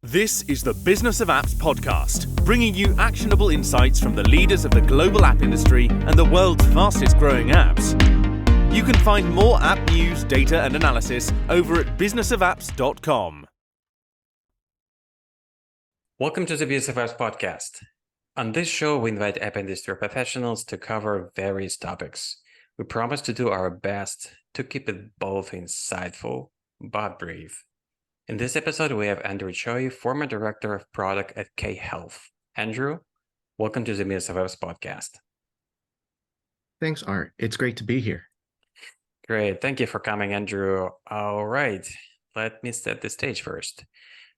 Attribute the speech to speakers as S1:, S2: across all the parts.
S1: This is the Business of Apps podcast, bringing you actionable insights from the leaders of the global app industry and the world's fastest growing apps. You can find more app news, data, and analysis over at businessofapps.com.
S2: Welcome to the Business of Apps podcast. On this show, we invite app industry professionals to cover various topics. We promise to do our best to keep it both insightful but brief. In this episode, we have Andrew Tsui, former director of product at K Health. Andrew, welcome to the Business of Apps podcast.
S3: Thanks, Art. It's great to be here.
S2: Great. Thank you for coming, Andrew. All right. Let me set the stage first.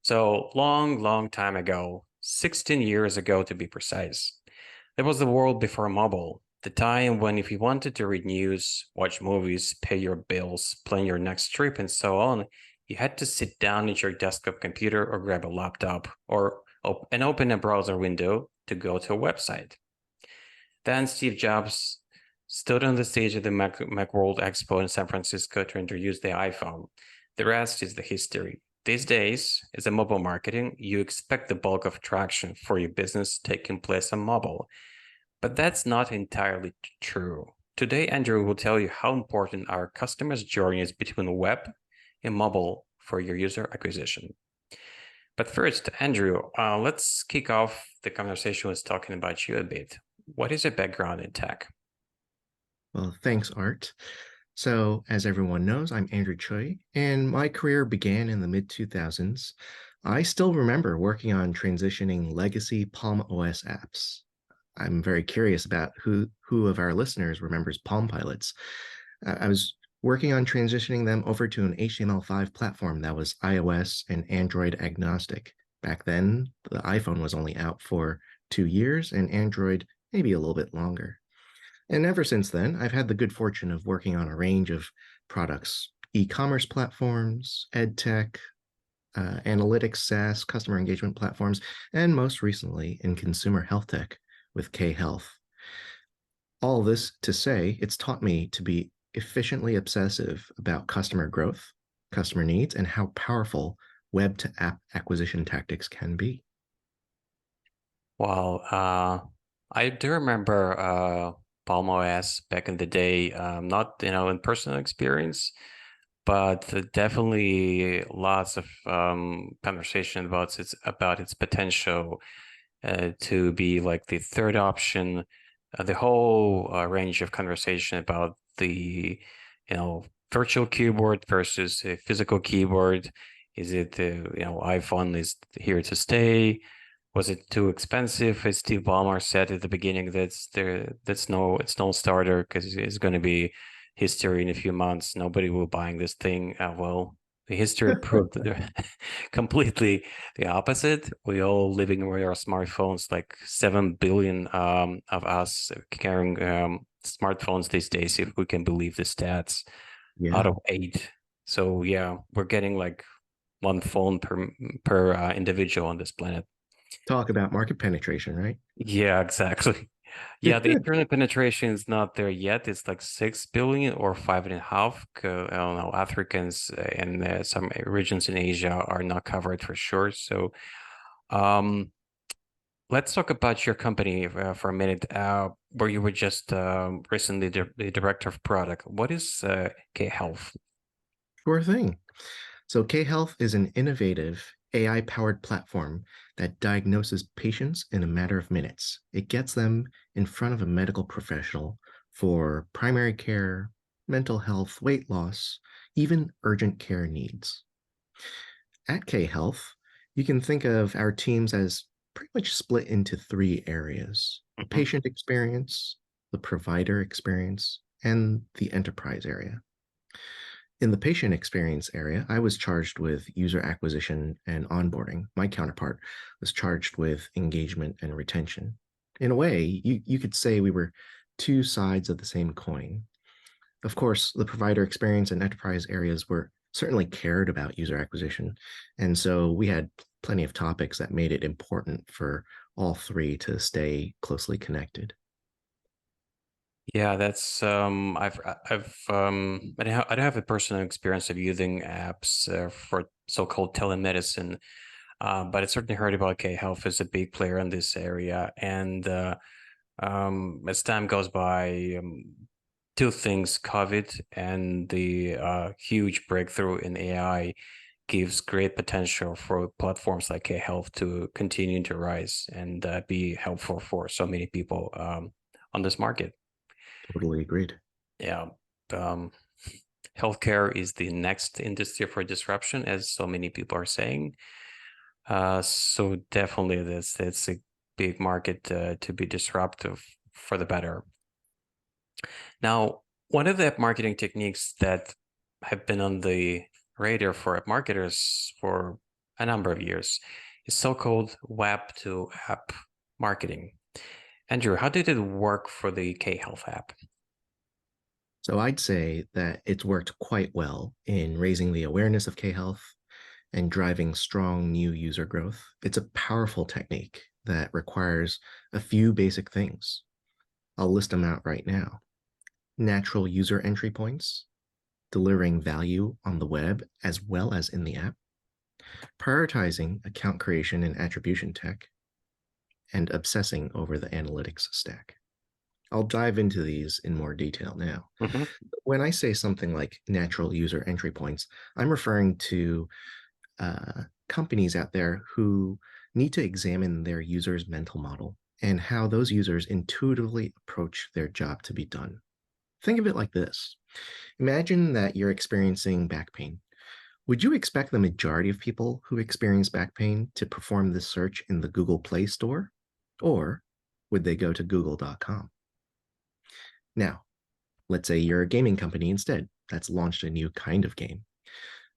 S2: So long time ago, 16 years ago to be precise, there was the world before mobile, the time when if you wanted to read news, watch movies, pay your bills, plan your next trip, and so on, you had to sit down at your desktop computer or grab a laptop and open a browser window to go to a website. Then Steve Jobs stood on the stage at the Macworld Expo in San Francisco to introduce the iPhone. The rest is the history. These days, as a mobile marketing, you expect the bulk of traction for your business taking place on mobile. But that's not entirely true. Today, Andrew will tell you how important our customers' journey is between web and mobile for your user acquisition. But first, Andrew, let's kick off the conversation with talking about you a bit. What is your background in tech?
S3: Well, thanks, Art. So, as everyone knows, I'm Andrew Tsui, and my career began in the mid-2000s. I still remember working on transitioning legacy Palm OS apps. I'm very curious about who of our listeners remembers Palm Pilots. I was working on transitioning them over to an HTML5 platform that was iOS and Android agnostic. Back then, the iPhone was only out for 2 years and Android maybe a little bit longer. And ever since then, I've had the good fortune of working on a range of products, e-commerce platforms, ed tech, analytics, SaaS, customer engagement platforms, and most recently in consumer health tech with K Health. All this to say, it's taught me to be efficiently obsessive about customer growth, customer needs, and how powerful web to app acquisition tactics can be.
S2: Wow, I do remember Palm OS back in the day, not in personal experience, but definitely lots of conversation about its potential to be like the third option. The whole range of conversation about the virtual keyboard versus a physical keyboard. Is it iPhone is here to stay? Was it too expensive? As Steve Ballmer said at the beginning, it's no starter because it's going to be history in a few months. Nobody will buying this thing. Well, the history proved completely the opposite. We all living with our smartphones, like 7 billion of us carrying smartphones these days, if we can believe the stats, out of 8. So yeah, we're getting like one phone per individual on this planet.
S3: Talk about market penetration, right?
S2: Yeah, exactly. Yeah, the internet penetration is not there yet. It's like 6 billion or 5.5. I don't know. Africans and some regions in Asia are not covered for sure. So, let's talk about your company for a minute. Where you were just recently the director of product. What is K Health?
S3: Sure thing. So K Health is an innovative AI-powered platform that diagnoses patients in a matter of minutes. It gets them in front of a medical professional for primary care, mental health, weight loss, even urgent care needs. At K Health, you can think of our teams as pretty much split into 3 areas: the patient experience, the provider experience, and the enterprise area. In the patient experience area, I was charged with user acquisition and onboarding. My counterpart was charged with engagement and retention. In a way, you could say we were 2 sides of the same coin. Of course, the provider experience and enterprise areas were certainly cared about user acquisition. And so we had plenty of topics that made it important for all 3 to stay closely connected.
S2: Yeah, that's I don't have a personal experience of using apps for so-called telemedicine. But I certainly heard about K-Health as a big player in this area. And as time goes by, two things, COVID and the huge breakthrough in AI gives great potential for platforms like K-Health to continue to rise and be helpful for so many people on this market.
S3: Totally agreed.
S2: Yeah. Um, Healthcare is the next industry for disruption, as so many people are saying. So definitely that's a big market to be disruptive for the better. Now, one of the app marketing techniques that have been on the radar for app marketers for a number of years is so-called web to app marketing. Andrew, how did it work for the K-Health app?
S3: So I'd say that it's worked quite well in raising the awareness of K-Health and driving strong new user growth. It's a powerful technique that requires a few basic things. I'll list them out right now. Natural user entry points, delivering value on the web as well as in the app, prioritizing account creation and attribution tech, and obsessing over the analytics stack. I'll dive into these in more detail now.
S2: Mm-hmm.
S3: When I say something like natural user entry points, I'm referring to companies out there who need to examine their users' mental model and how those users intuitively approach their job to be done. Think of it like this. Imagine that you're experiencing back pain. Would you expect the majority of people who experience back pain to perform this search in the Google Play Store? Or would they go to google.com? Now, let's say you're a gaming company instead that's launched a new kind of game.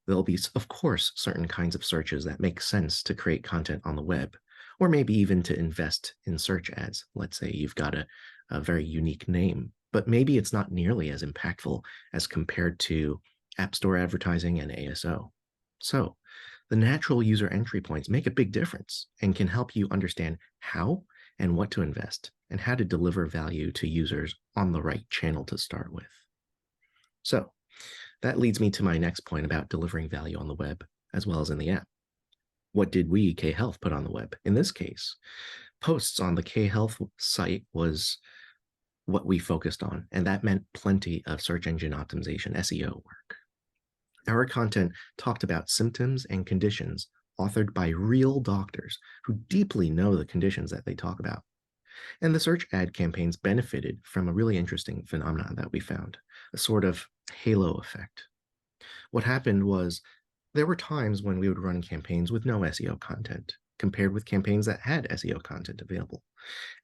S3: There'll be, of course, certain kinds of searches that make sense to create content on the web, or maybe even to invest in search ads. Let's say you've got a very unique name, but maybe it's not nearly as impactful as compared to App Store advertising and ASO. So the natural user entry points make a big difference and can help you understand how and what to invest and how to deliver value to users on the right channel to start with. So that leads me to my next point about delivering value on the web as well as in the app. What did we, K-Health, put on the web? In this case, posts on the K-Health site was what we focused on, and that meant plenty of search engine optimization, SEO work. Our content talked about symptoms and conditions authored by real doctors who deeply know the conditions that they talk about. And the search ad campaigns benefited from a really interesting phenomenon that we found, a sort of halo effect. What happened was there were times when we would run campaigns with no SEO content compared with campaigns that had SEO content available.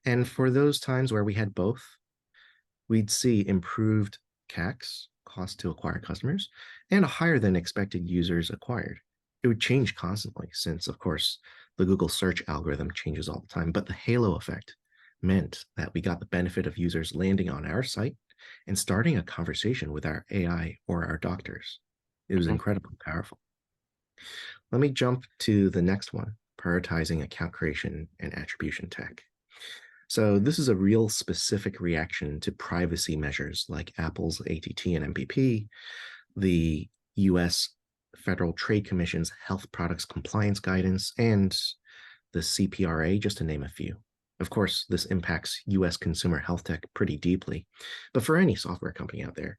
S3: And for those times where we had both, we'd see improved CACs, cost to acquire customers, and a higher than expected users acquired. It would change constantly since, of course, the Google search algorithm changes all the time, but the halo effect meant that we got the benefit of users landing on our site and starting a conversation with our AI or our doctors. It was incredibly powerful. Let me jump to the next one, prioritizing account creation and attribution tech. So this is a real specific reaction to privacy measures like Apple's ATT and MPP, the US Federal Trade Commission's Health Products Compliance Guidance, and the CPRA, just to name a few. Of course, this impacts US consumer health tech pretty deeply, but for any software company out there,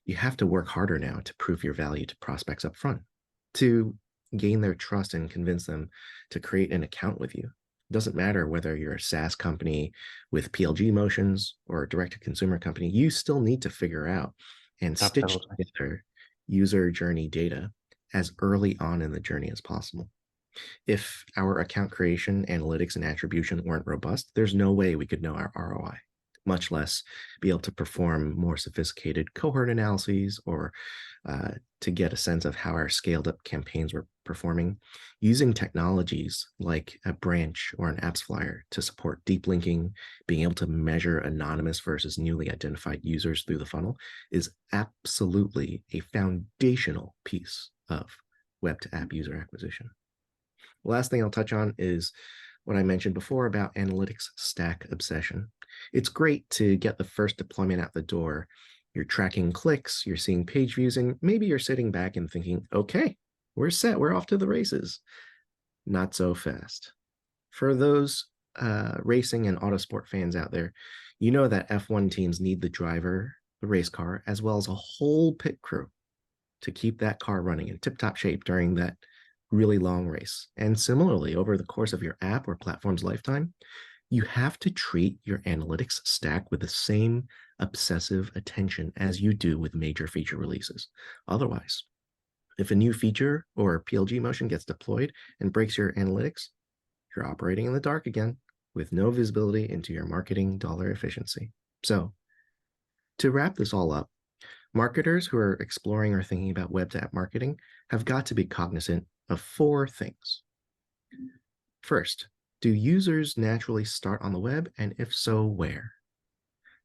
S3: you have to work harder now to prove your value to prospects up front, to gain their trust and convince them to create an account with you. It doesn't matter whether you're a SaaS company with PLG motions or a direct-to-consumer company, you still need to figure out and stitch together user journey data as early on in the journey as possible. If our account creation, analytics, and attribution weren't robust, there's no way we could know our ROI, much less be able to perform more sophisticated cohort analyses or to get a sense of how our scaled up campaigns were performing. Using technologies like a branch or an apps flyer to support deep linking, being able to measure anonymous versus newly identified users through the funnel is absolutely a foundational piece of web to app user acquisition. The last thing I'll touch on is what I mentioned before about analytics stack obsession. It's great to get the first deployment out the door. You're tracking clicks, you're seeing page views, and maybe you're sitting back and thinking, okay, we're set, we're off to the races. not so fast. For those racing and autosport fans out there, you know that F1 teams need the driver, the race car, as well as a whole pit crew to keep that car running in tip-top shape during that really long race. And similarly, over the course of your app or platform's lifetime, you have to treat your analytics stack with the same obsessive attention as you do with major feature releases. Otherwise, if a new feature or PLG motion gets deployed and breaks your analytics, you're operating in the dark again with no visibility into your marketing dollar efficiency. So, to wrap this all up, marketers who are exploring or thinking about web to app marketing have got to be cognizant of four things. First, do users naturally start on the web, and if so, where?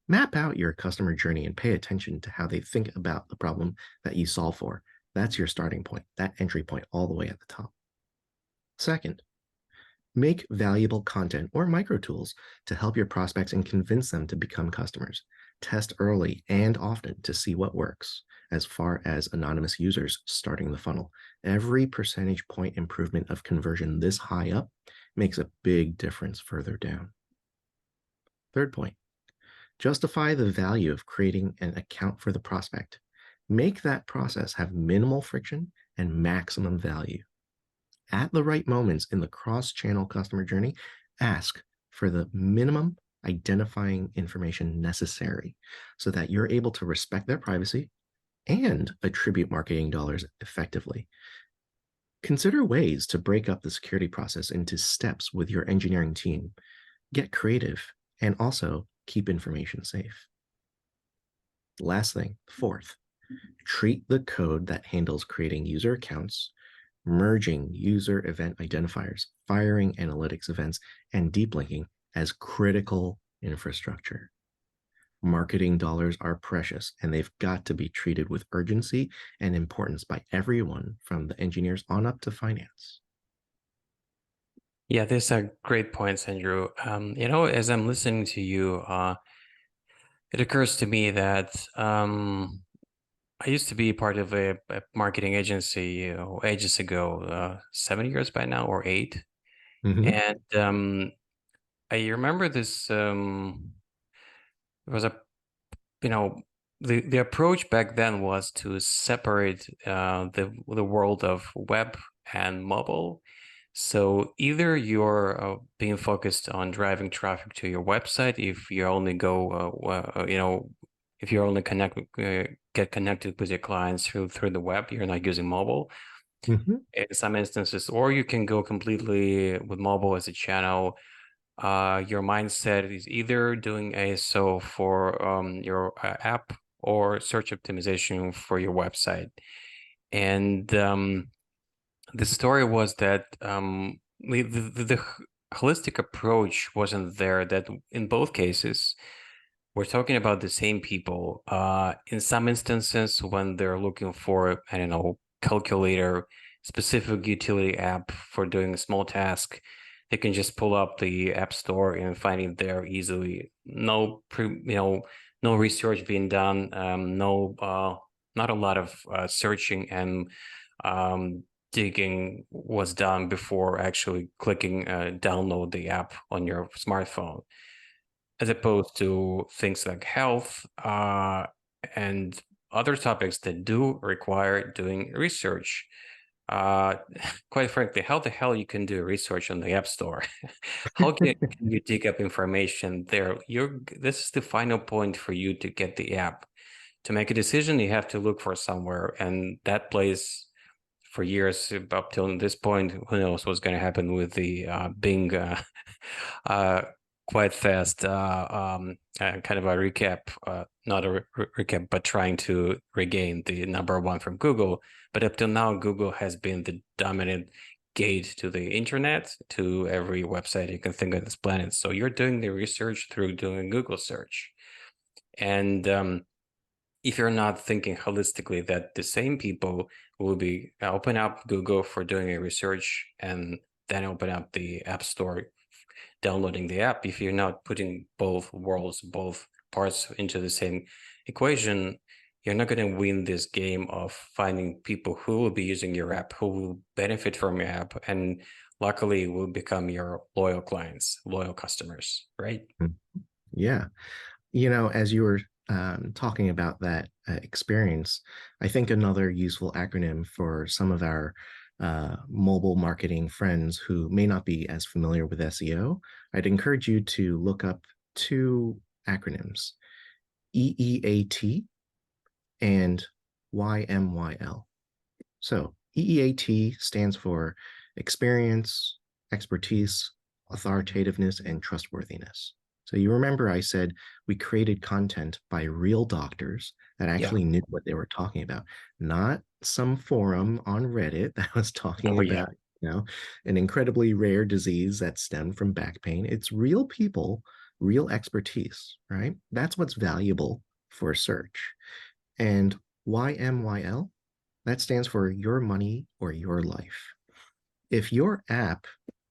S3: Map out your customer journey and pay attention to how they think about the problem that you solve for. That's your starting point, that entry point all the way at the top. Second, make valuable content or micro tools to help your prospects and convince them to become customers. Test early and often to see what works. As far as anonymous users starting the funnel, every percentage point improvement of conversion this high up makes a big difference further down. Third point, justify the value of creating an account for the prospect. Make that process have minimal friction and maximum value. At the right moments in the cross-channel customer journey, ask for the minimum identifying information necessary so that you're able to respect their privacy and attribute marketing dollars effectively. Consider ways to break up the security process into steps with your engineering team. Get creative and also keep information safe. Last thing, fourth, treat the code that handles creating user accounts, merging user event identifiers, firing analytics events, and deep linking as critical infrastructure. Marketing dollars are precious, and they've got to be treated with urgency and importance by everyone from the engineers on up to finance.
S2: Yeah, these are great points, Andrew. As I'm listening to you, it occurs to me that I used to be part of a marketing agency ages ago, 7 years by now, or 8.
S3: Mm-hmm.
S2: And I remember this. It was the approach back then was to separate the world of web and mobile. So either you're being focused on driving traffic to your website if you only if you only get connected with your clients through the web, you're not using mobile.
S3: Mm-hmm.
S2: In some instances, or you can go completely with mobile as a channel. Your mindset is either doing ASO for your app or search optimization for your website. And the story was that the holistic approach wasn't there, that in both cases, we're talking about the same people. In some instances, when they're looking for, I don't know, calculator, specific utility app for doing a small task, they can just pull up the app store and find it there easily. No research being done. Not a lot of searching and digging was done before actually clicking download the app on your smartphone, as opposed to things like health and other topics that do require doing research. Quite frankly, how the hell you can do research on the App Store? How can you dig up information there? This is the final point for you to get the app. To make a decision, you have to look for somewhere, and that place for years up till this point, who knows what's going to happen with the Bing quite fast kind of a recap, not a recap, but trying to regain the #1 from Google. But up till now, Google has been the dominant gate to the internet, to every website you can think of this planet. So you're doing the research through doing Google search. And if you're not thinking holistically that the same people will be open up Google for doing a research and then open up the App Store downloading the app, if you're not putting both worlds, both parts into the same equation, you're not going to win this game of finding people who will be using your app, who will benefit from your app, and luckily will become your loyal clients, loyal customers, right?
S3: Yeah. As you were talking about that experience, I think another useful acronym for some of our mobile marketing friends who may not be as familiar with SEO, I'd encourage you to look up two acronyms, EEAT and YMYL. So EEAT stands for experience, expertise, authoritativeness, and trustworthiness. So you remember I said we created content by real doctors that
S2: Yeah.
S3: actually knew what they were talking about, not some forum on Reddit that was talking
S2: Oh, yeah.
S3: about, an incredibly rare disease that stemmed from back pain. It's real people, real expertise, right? That's what's valuable for search. And YMYL, that stands for your money or your life. If your app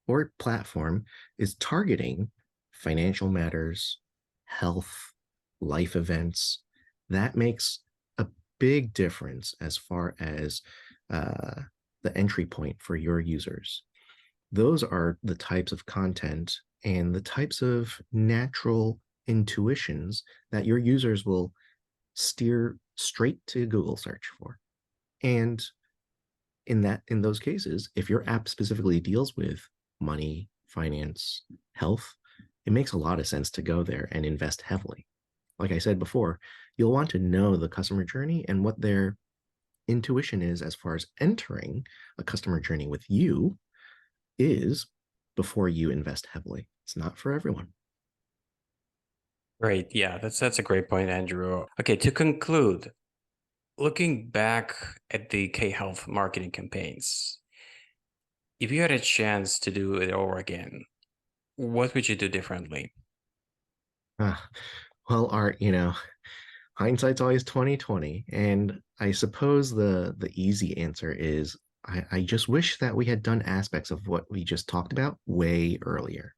S3: or platform is targeting financial matters, health, life events, that makes a big difference as far as the entry point for your users. Those are the types of content and the types of natural intuitions that your users will steer straight to Google search for. And in those cases, if your app specifically deals with money, finance, health, it makes a lot of sense to go there and invest heavily. Like I said before, you'll want to know the customer journey and what their intuition is as far as entering a customer journey with you is before you invest heavily. It's not for everyone.
S2: Great. Yeah, that's a great point, Andrew. Okay, to conclude, looking back at the K-Health marketing campaigns, if you had a chance to do it over again, what would you do differently?
S3: Ah, well, Art, hindsight's always 2020, and I suppose the easy answer is I just wish that we had done aspects of what we just talked about way earlier,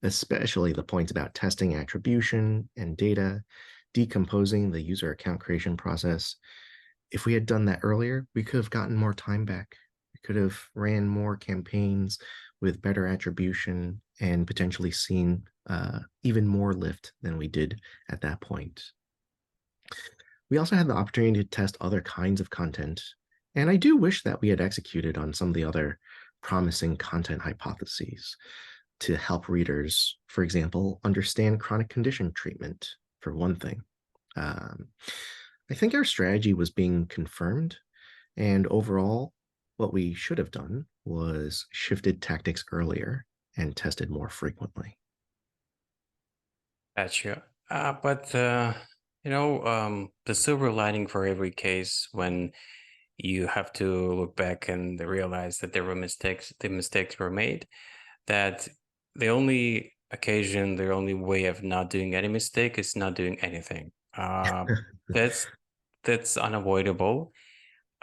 S3: especially the points about testing attribution and data, decomposing the user account creation process. If we had done that earlier, we could have gotten more time back. We could have ran more campaigns with better attribution and potentially seen even more lift than we did at that point. We also had the opportunity to test other kinds of content, and I do wish that we had executed on some of the other promising content hypotheses to help readers, for example, understand chronic condition treatment, for one thing. Um, I think our strategy was being confirmed, and overall, what we should have done was shifted tactics earlier and tested more frequently.
S2: Gotcha. But the silver lining for every case when you have to look back and realize that there were mistakes, the mistakes were made, that the only occasion, the only way of not doing any mistake is not doing anything. That's that's unavoidable.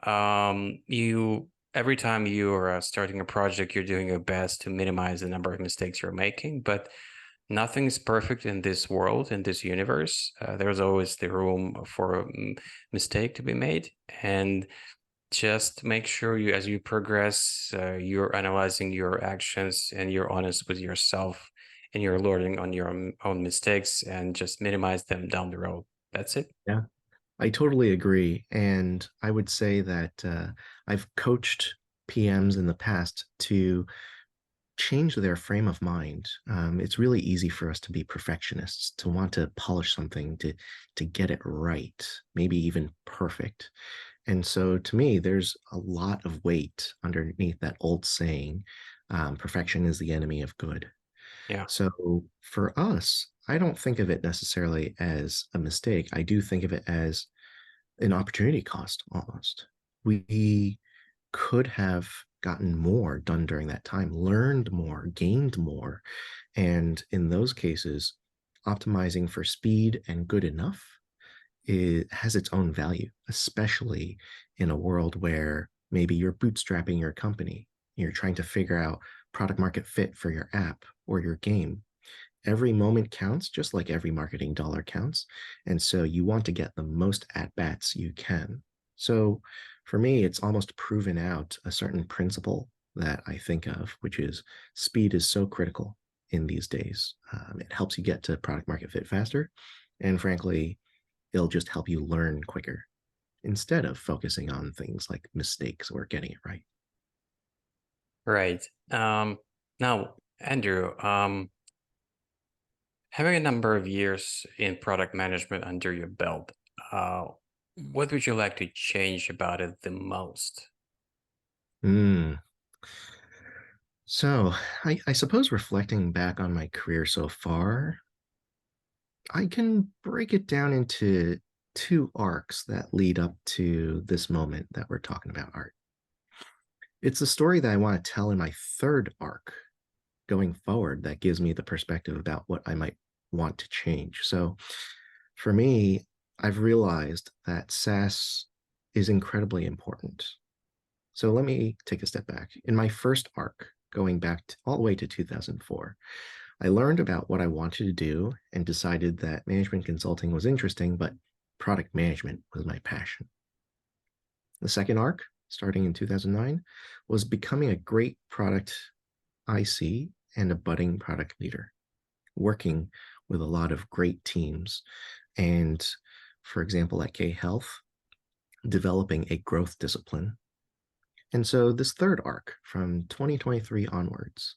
S2: You every time you are starting a project, you're doing your best to minimize the number of mistakes you're making, but nothing is perfect in this world, in this universe. There's always the room for a mistake to be made, and just make sure you, as you progress, you're analyzing your actions and you're honest with yourself, and you're learning on your own mistakes and just minimize them down the road. That's it.
S3: Yeah, I totally agree. And I would say that I've coached PMs in the past to change their frame of mind. It's really easy for us to be perfectionists, to want to polish something, to get it right, maybe even perfect. And so to me, there's a lot of weight underneath that old saying, perfection is the enemy of good.
S2: Yeah.
S3: So for us, I don't think of it necessarily as a mistake. I do think of it as an opportunity cost almost. We could have gotten more done during that time, learned more, gained more. And in those cases, optimizing for speed and good enough, it has its own value, especially in a world where maybe you're bootstrapping your company. You're trying to figure out product market fit for your app or your game. Every moment counts, just like every marketing dollar counts. And so you want to get the most at bats you can. So for me, it's almost proven out a certain principle that I think of, which is speed is so critical in these days. It helps you get to product market fit faster. And frankly, it'll just help you learn quicker instead of focusing on things like mistakes or getting it right.
S2: Right. Now, Andrew, having a number of years in product management under your belt, what would you like to change about it the most?
S3: Mm. So I suppose reflecting back on my career so far, I can break it down into two arcs that lead up to this moment that we're talking about, Art. It's a story that I want to tell in my third arc going forward that gives me the perspective about what I might want to change. So for me, I've realized that SaaS is incredibly important. So let me take a step back. In my first arc, going back all the way to 2004, I learned about what I wanted to do and decided that management consulting was interesting, but product management was my passion. The second arc, starting in 2009, was becoming a great product IC and a budding product leader, working with a lot of great teams. And for example, at K Health, developing a growth discipline. And so this third arc from 2023 onwards,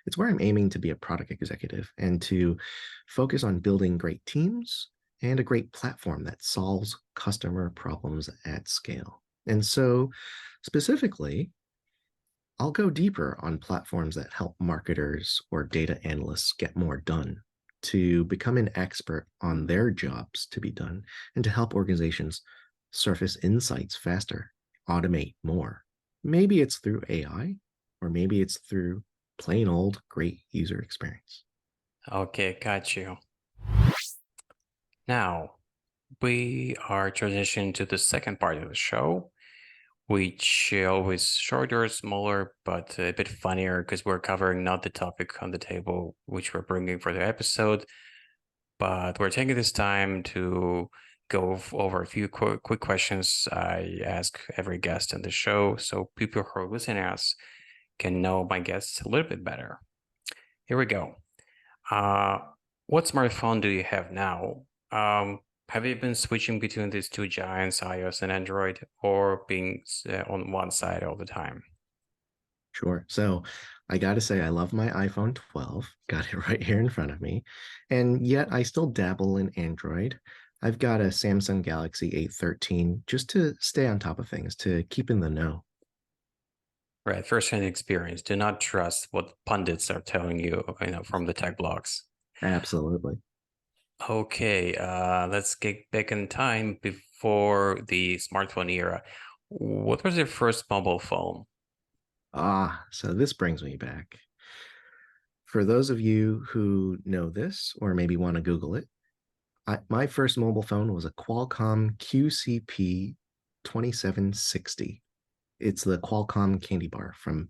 S3: it's where I'm aiming to be a product executive and to focus on building great teams and a great platform that solves customer problems at scale. And so specifically, I'll go deeper on platforms that help marketers or data analysts get more done, to become an expert on their jobs to be done, and to help organizations surface insights faster, automate more. Maybe it's through AI, or maybe it's through plain old great user experience.
S2: Okay, got you. Now, we are transitioning to the second part of the show, which always shorter, smaller, but a bit funnier because we're covering not the topic on the table which we're bringing for the episode, but we're taking this time to go over a few quick questions I ask every guest on the show, so people who are listening to us can know my guests a little bit better. Here we go. What smartphone do you have now? Have you been switching between these two giants, iOS and Android, or being on one side all the time?
S3: Sure. So I got to say, I love my iPhone 12, got it right here in front of me. And yet I still dabble in Android. I've got a Samsung Galaxy A13 just to stay on top of things, to keep in the know.
S2: Right, first-hand experience. Do not trust what pundits are telling you, from the tech blogs.
S3: Absolutely.
S2: Okay, let's get back in time before the smartphone era. What was your first mobile phone?
S3: So this brings me back. For those of you who know this, or maybe want to Google it, my first mobile phone was a Qualcomm QCP 2760. It's the Qualcomm candy bar from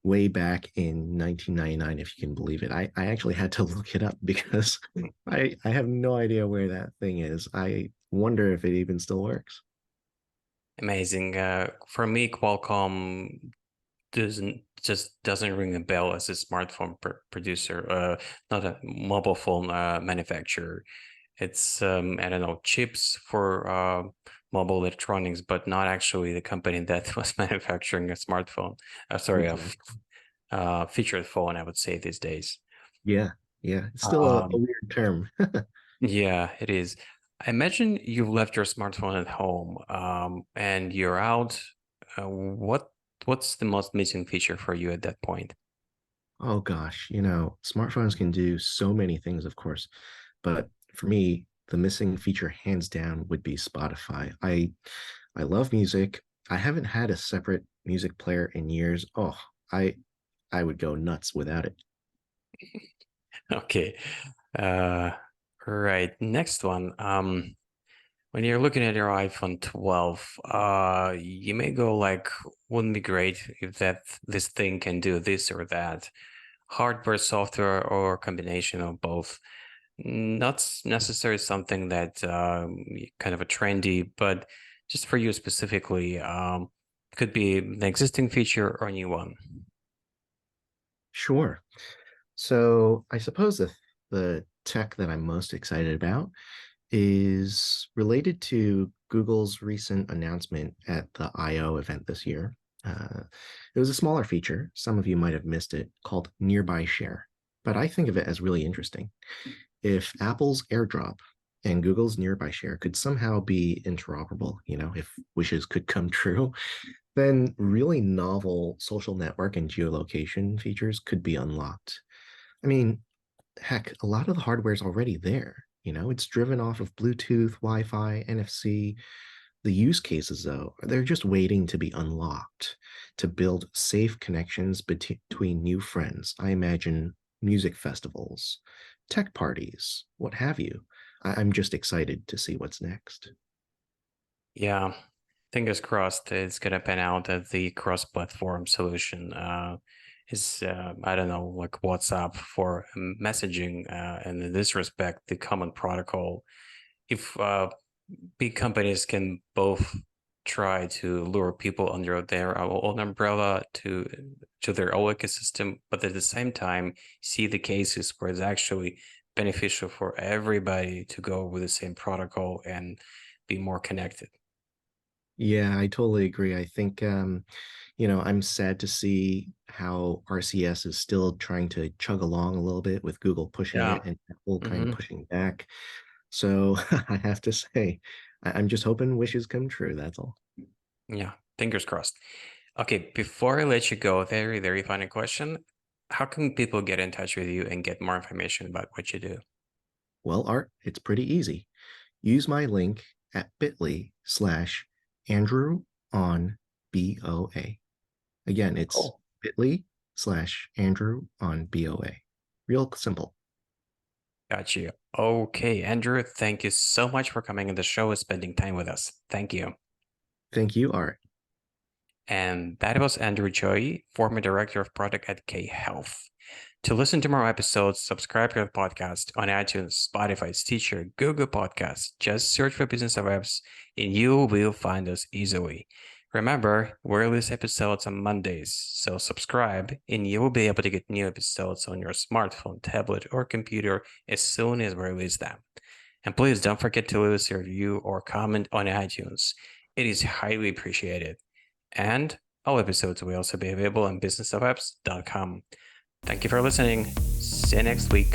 S3: way back in 1999, if you can believe it. I actually had to look it up because I have no idea where that thing is. I wonder if it even still works.
S2: Amazing. For me, Qualcomm doesn't ring a bell as a smartphone producer, not a mobile phone manufacturer. It's I don't know, chips for mobile electronics, but not actually the company that was manufacturing a smartphone. Sorry,
S3: Exactly.
S2: a featured phone, I would say these days.
S3: Yeah, yeah. It's still a weird term.
S2: Yeah, it is. I imagine you've left your smartphone at home, and you're out. What's the most missing feature for you at that point?
S3: Oh gosh, smartphones can do so many things, of course, but for me, the missing feature hands down would be Spotify. I love music. I haven't had a separate music player in years. Oh, I I would go nuts without it.
S2: Okay. Uh, right. Next one. When you're looking at your iPhone 12, you may go like, wouldn't be great if this thing can do this or that. Hardware, software, or combination of both. Not necessarily something that kind of a trendy, but just for you specifically, Could be an existing feature or a new one.
S3: Sure. So I suppose the tech that I'm most excited about is related to Google's recent announcement at the I/O event this year. Uh, it was a smaller feature. Some of you might have missed it, called Nearby Share. But I think of it as really interesting. If Apple's AirDrop and Google's Nearby Share could somehow be interoperable, if wishes could come true, then really novel social network and geolocation features could be unlocked. I mean, heck, a lot of the hardware is already there. It's driven off of Bluetooth, Wi-Fi, NFC. The use cases, though, they're just waiting to be unlocked to build safe connections between new friends. I imagine music festivals, tech parties, what have you. I'm just excited to see what's next.
S2: Yeah, fingers crossed it's gonna pan out that the cross-platform solution is I don't know, like WhatsApp for messaging, and in this respect, the common protocol. If big companies can both try to lure people under their own umbrella to their own ecosystem, but at the same time see the cases where it's actually beneficial for everybody to go with the same protocol and be more connected.
S3: Yeah, I totally agree. I think, I'm sad to see how RCS is still trying to chug along a little bit with Google pushing
S2: Yeah.
S3: it and Apple kind of
S2: Hmm.
S3: pushing back. So I have to say, I'm just hoping wishes come true. That's all.
S2: Yeah, fingers crossed. Okay, before I let you go, very, very final question. How can people get in touch with you and get more information about what you do?
S3: Well, Art, it's pretty easy. Use my link at bit.ly/Andrew on BOA. Again, it's
S2: Cool.
S3: bit.ly/Andrew on BOA. Real simple.
S2: Got you. Okay, Andrew, thank you so much for coming on the show and spending time with us. Thank you.
S3: Thank you, Art.
S2: And that was Andrew Tsui, former director of product at K Health. To listen to more episodes, subscribe to the podcast on iTunes, Spotify, Stitcher, Google Podcasts. Just search for Business of Apps and you will find us easily. Remember, we release episodes on Mondays, so subscribe and you will be able to get new episodes on your smartphone, tablet, or computer as soon as we release them. And please don't forget to leave us a review or comment on iTunes. It is highly appreciated. And all episodes will also be available on businessofapps.com. Thank you for listening. See you next week.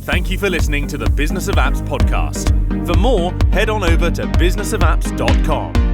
S1: Thank you for listening to the Business of Apps podcast. For more, head on over to businessofapps.com.